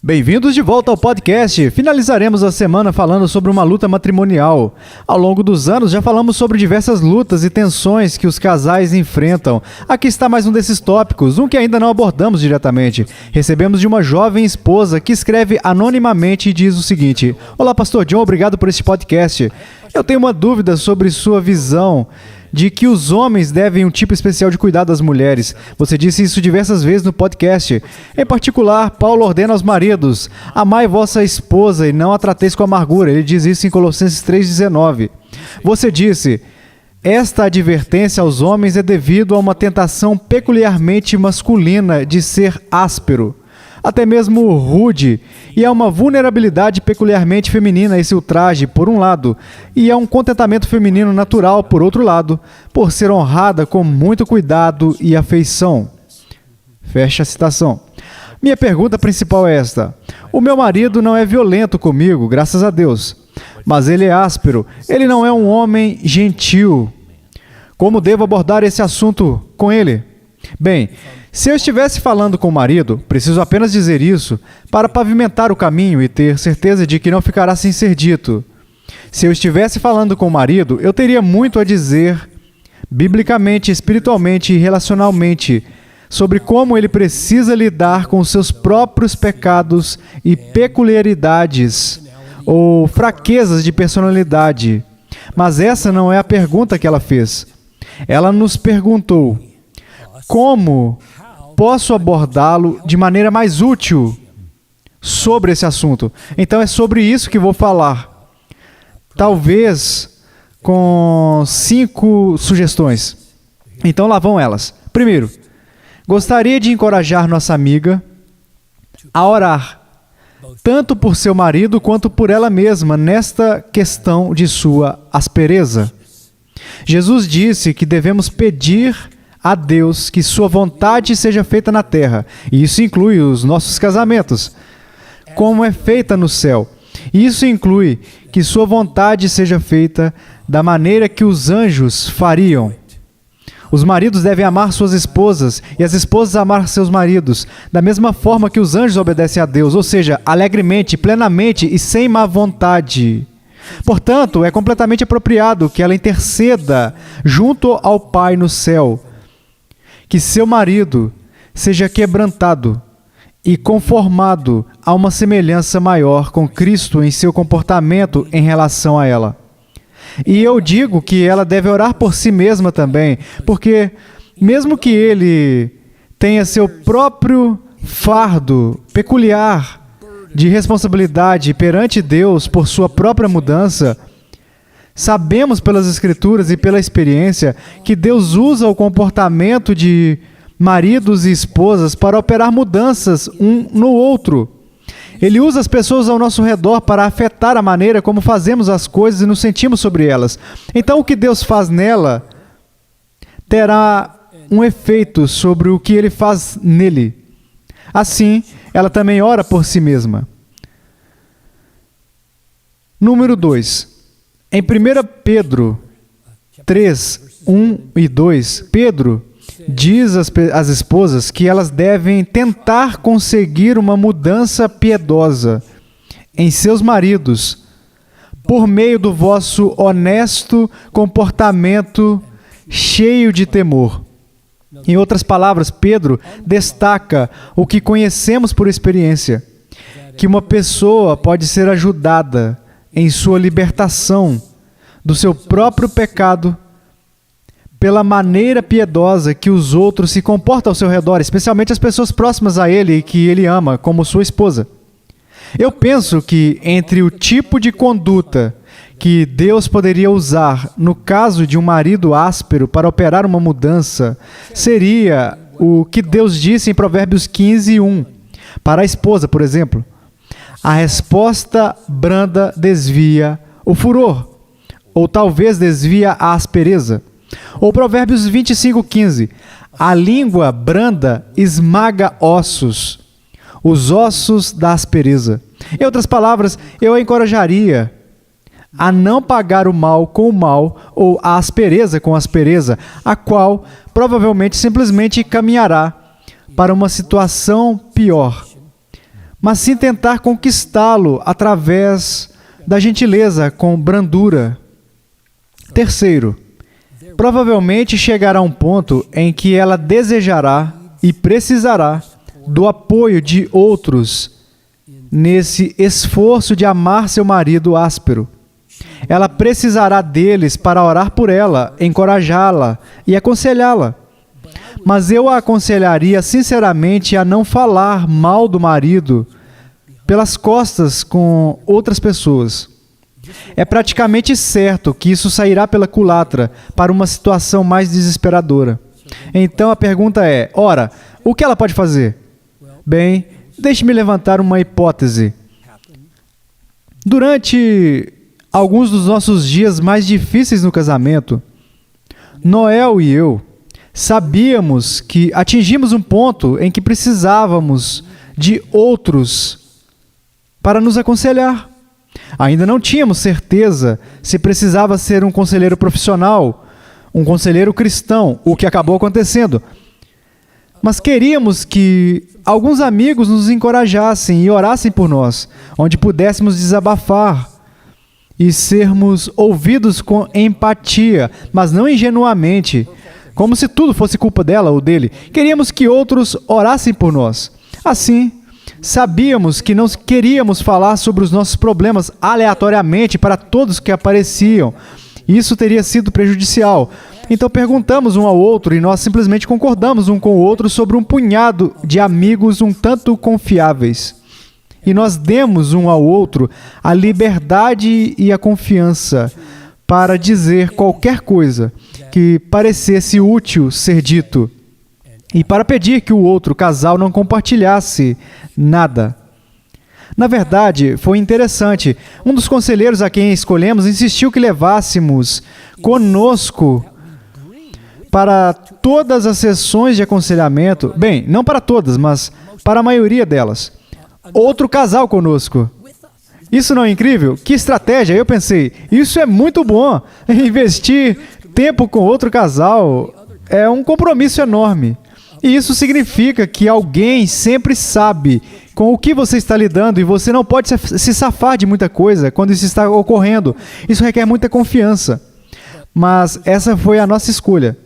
Bem-vindos de volta ao podcast. Finalizaremos a semana falando sobre uma luta matrimonial. Ao longo dos anos já falamos sobre diversas lutas e tensões que os casais enfrentam. Aqui está mais um desses tópicos, um que ainda não abordamos diretamente. Recebemos de uma jovem esposa que escreve anonimamente e diz o seguinte: Olá, Pastor John, obrigado por este podcast. Eu tenho uma dúvida sobre sua visão de que os homens devem um tipo especial de cuidar das mulheres. Você disse isso diversas vezes no podcast. Em particular, Paulo ordena aos maridos: amai vossa esposa e não a trateis com amargura. Ele diz isso em Colossenses 3,19. Você disse: esta advertência aos homens é devido a uma tentação peculiarmente masculina de ser áspero, até mesmo rude, e há uma vulnerabilidade peculiarmente feminina a esse ultraje, por um lado, e há um contentamento feminino natural, por outro lado, por ser honrada com muito cuidado e afeição. Fecha a citação. Minha pergunta principal é esta: o meu marido não é violento comigo, graças a Deus, mas ele é áspero, ele não é um homem gentil. Como devo abordar esse assunto com ele? Bem, se eu estivesse falando com o marido, preciso apenas dizer isso para pavimentar o caminho e ter certeza de que não ficará sem ser dito. Se eu estivesse falando com o marido, eu teria muito a dizer, biblicamente, espiritualmente e relacionalmente, sobre como ele precisa lidar com os seus próprios pecados e peculiaridades ou fraquezas de personalidade. Mas essa não é a pergunta que ela fez. Ela nos perguntou: como posso abordá-lo de maneira mais útil sobre esse assunto? Então é sobre isso que vou falar. Talvez com 5 sugestões. Então lá vão elas. Primeiro, gostaria de encorajar nossa amiga a orar, tanto por seu marido quanto por ela mesma, nesta questão de sua aspereza. Jesus disse que devemos pedir a Deus que sua vontade seja feita na terra, e isso inclui os nossos casamentos, como é feita no céu. Isso inclui que sua vontade seja feita da maneira que os anjos fariam. Os maridos devem amar suas esposas e as esposas amar seus maridos, da mesma forma que os anjos obedecem a Deus, ou seja, alegremente, plenamente e sem má vontade. Portanto, é completamente apropriado que ela interceda junto ao Pai no céu, que seu marido seja quebrantado e conformado a uma semelhança maior com Cristo em seu comportamento em relação a ela. E eu digo que ela deve orar por si mesma também, porque mesmo que ele tenha seu próprio fardo peculiar de responsabilidade perante Deus por sua própria mudança, sabemos pelas Escrituras e pela experiência que Deus usa o comportamento de maridos e esposas para operar mudanças um no outro. Ele usa as pessoas ao nosso redor para afetar a maneira como fazemos as coisas e nos sentimos sobre elas. Então, o que Deus faz nela terá um efeito sobre o que Ele faz nele. Assim, ela também ora por si mesma. Número 2. Em 1 Pedro 3, 1 e 2, Pedro diz às esposas que elas devem tentar conseguir uma mudança piedosa em seus maridos por meio do vosso honesto comportamento cheio de temor. Em outras palavras, Pedro destaca o que conhecemos por experiência, que uma pessoa pode ser ajudada em sua libertação do seu próprio pecado pela maneira piedosa que os outros se comportam ao seu redor, especialmente as pessoas próximas a ele e que ele ama, como sua esposa. Eu penso que entre o tipo de conduta que Deus poderia usar no caso de um marido áspero para operar uma mudança, seria o que Deus disse em Provérbios 15, 1. Para a esposa, por exemplo: a resposta branda desvia o furor, ou talvez desvia a aspereza. Ou Provérbios 25, 15. A língua branda esmaga ossos, os ossos da aspereza. Em outras palavras, eu a encorajaria a não pagar o mal com o mal, ou a aspereza com a aspereza, a qual provavelmente simplesmente caminhará para uma situação pior. mas sim tentar conquistá-lo através da gentileza, com brandura. Terceiro, provavelmente chegará um ponto em que ela desejará e precisará do apoio de outros nesse esforço de amar seu marido áspero. Ela precisará deles para orar por ela, encorajá-la e aconselhá-la. Mas eu a aconselharia sinceramente a não falar mal do marido pelas costas com outras pessoas. É praticamente certo que isso sairá pela culatra para uma situação mais desesperadora. Então a pergunta é, ora, o que ela pode fazer? Bem, deixe-me levantar uma hipótese. Durante alguns dos nossos dias mais difíceis no casamento, Noel e eu sabíamos que atingimos um ponto em que precisávamos de outros para nos aconselhar. Ainda não tínhamos certeza se precisava ser um conselheiro profissional, um conselheiro cristão, o que acabou acontecendo. Mas queríamos que alguns amigos nos encorajassem e orassem por nós, onde pudéssemos desabafar e sermos ouvidos com empatia, mas não ingenuamente, como se tudo fosse culpa dela ou dele. Queríamos que outros orassem por nós. Assim, sabíamos que não queríamos falar sobre os nossos problemas aleatoriamente para todos que apareciam. Isso teria sido prejudicial. Então perguntamos um ao outro e nós simplesmente concordamos um com o outro sobre um punhado de amigos um tanto confiáveis. E nós demos um ao outro a liberdade e a confiança para dizer qualquer coisa que parecesse útil ser dito e para pedir que o outro casal não compartilhasse nada. Na verdade, foi interessante. Um dos conselheiros a quem escolhemos insistiu que levássemos conosco para todas as sessões de aconselhamento, bem, não para todas, mas para a maioria delas, outro casal conosco. Isso não é incrível? Que estratégia! Eu pensei, isso é muito bom. Investir tempo com outro casal é um compromisso enorme. E isso significa que alguém sempre sabe com o que você está lidando e você não pode se safar de muita coisa quando isso está ocorrendo. Isso requer muita confiança. Mas essa foi a nossa escolha.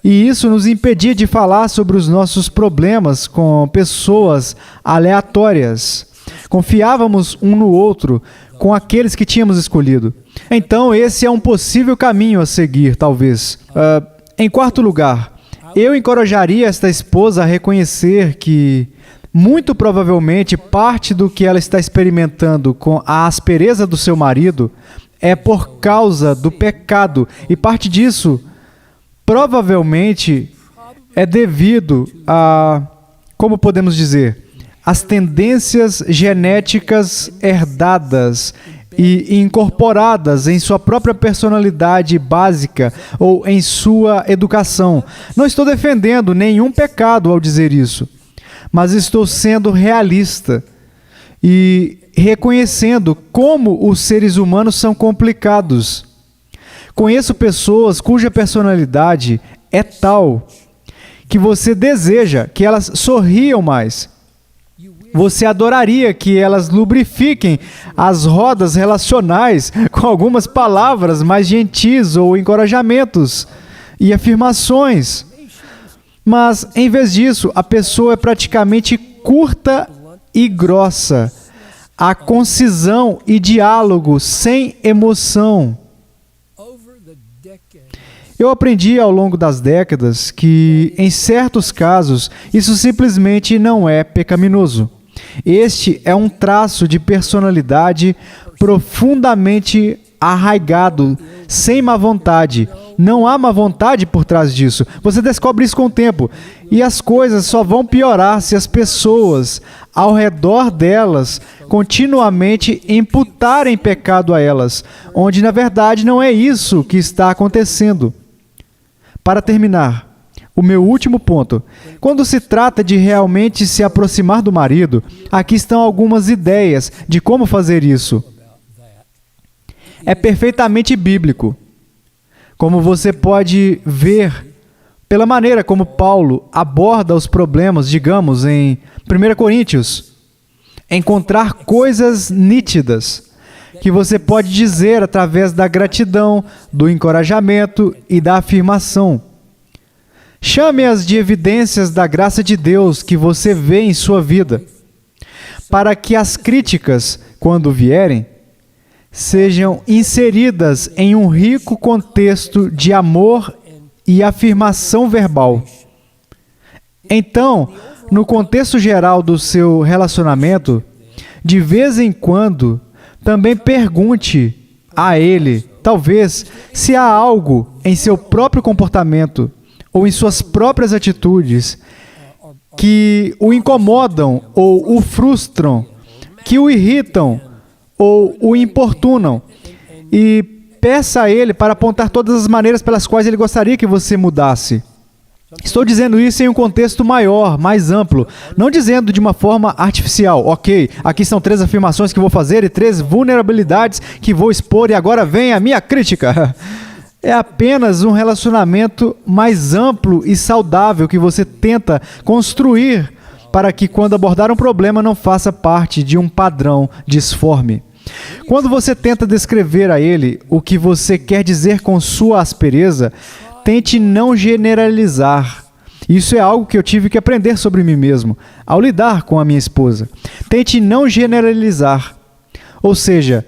E isso nos impedia de falar sobre os nossos problemas com pessoas aleatórias. Confiávamos um no outro com aqueles que tínhamos escolhido. Então, esse é um possível caminho a seguir, talvez. Em quarto lugar, eu encorajaria esta esposa a reconhecer que, muito provavelmente, parte do que ela está experimentando com a aspereza do seu marido é por causa do pecado. E parte disso, provavelmente, é devido a, como podemos dizer, as tendências genéticas herdadas e incorporadas em sua própria personalidade básica ou em sua educação. Não estou defendendo nenhum pecado ao dizer isso, mas estou sendo realista e reconhecendo como os seres humanos são complicados. Conheço pessoas cuja personalidade é tal que você deseja que elas sorriam mais. Você adoraria que elas lubrifiquem as rodas relacionais com algumas palavras mais gentis ou encorajamentos e afirmações. Mas, em vez disso, a pessoa é praticamente curta e grossa. Há concisão e diálogo sem emoção. Eu aprendi ao longo das décadas que, em certos casos, isso simplesmente não é pecaminoso. Este é um traço de personalidade profundamente arraigado, sem má vontade. Não há má vontade por trás disso. Você descobre isso com o tempo. E as coisas só vão piorar se as pessoas ao redor delas continuamente imputarem pecado a elas, onde na verdade não é isso que está acontecendo. Para terminar, o meu último ponto. Quando se trata de realmente se aproximar do marido, aqui estão algumas ideias de como fazer isso. É perfeitamente bíblico. Como você pode ver pela maneira como Paulo aborda os problemas, digamos, em 1 Coríntios. encontrar coisas nítidas que você pode dizer através da gratidão, do encorajamento e da afirmação. Chame-as de evidências da graça de Deus que você vê em sua vida, para que as críticas, quando vierem, sejam inseridas em um rico contexto de amor e afirmação verbal. Então, no contexto geral do seu relacionamento, de vez em quando, também pergunte a ele, talvez, se há algo em seu próprio comportamento ou em suas próprias atitudes que o incomodam ou o frustram, que o irritam ou o importunam, e peça a ele para apontar todas as maneiras pelas quais ele gostaria que você mudasse. Estou dizendo isso em um contexto maior, mais amplo, não dizendo de uma forma artificial. Ok, aqui são 3 afirmações que vou fazer e 3 vulnerabilidades que vou expor e agora vem a minha crítica. É apenas um relacionamento mais amplo e saudável que você tenta construir para que, quando abordar um problema, não faça parte de um padrão disforme. Quando você tenta descrever a ele o que você quer dizer com sua aspereza, tente não generalizar. Isso é algo que eu tive que aprender sobre mim mesmo, ao lidar com a minha esposa. Tente não generalizar. Ou seja,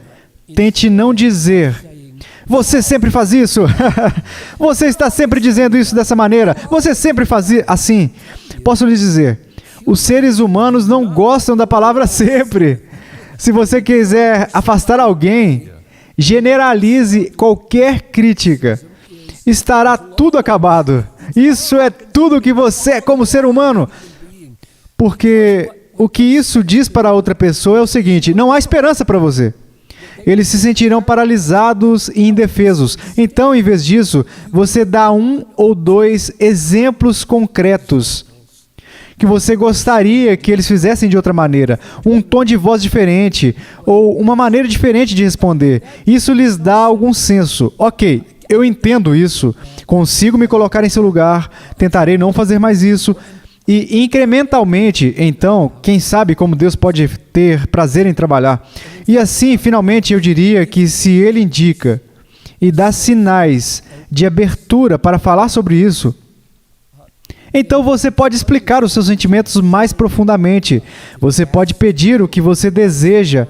tente não dizer: você sempre faz isso. Você está sempre dizendo isso dessa maneira. Você sempre faz assim. Posso lhe dizer, os seres humanos não gostam da palavra sempre. Se você quiser afastar alguém, generalize qualquer crítica. Estará tudo acabado. Isso é tudo que você é como ser humano. Porque o que isso diz para outra pessoa é o seguinte: não há esperança para você. Eles se sentirão paralisados e indefesos. Então, em vez disso, você dá 1 ou 2 exemplos concretos que você gostaria que eles fizessem de outra maneira, um tom de voz diferente ou uma maneira diferente de responder. Isso lhes dá algum senso. Ok, eu entendo isso, consigo me colocar em seu lugar, tentarei não fazer mais isso. E incrementalmente, então, quem sabe como Deus pode ter prazer em trabalhar. E assim, finalmente, eu diria que se Ele indica e dá sinais de abertura para falar sobre isso, então você pode explicar os seus sentimentos mais profundamente. Você pode pedir o que você deseja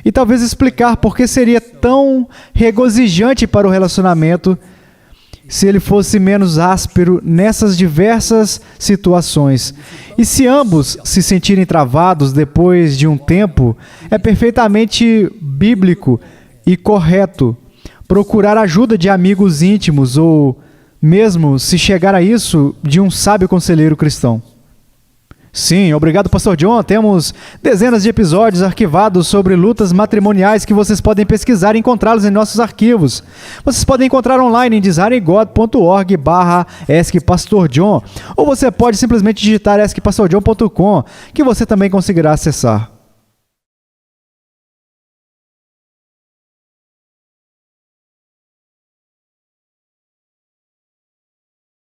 e talvez explicar por que seria tão regozijante para o relacionamento se ele fosse menos áspero nessas diversas situações. E se ambos se sentirem travados depois de um tempo, é perfeitamente bíblico e correto procurar ajuda de amigos íntimos ou, mesmo se chegar a isso, de um sábio conselheiro cristão. Sim, obrigado, Pastor John. Temos dezenas de episódios arquivados sobre lutas matrimoniais que vocês podem pesquisar e encontrá-los em nossos arquivos. Vocês podem encontrar online em designingod.org/askpastorjohn, ou você pode simplesmente digitar askpastorjohn.com, que você também conseguirá acessar.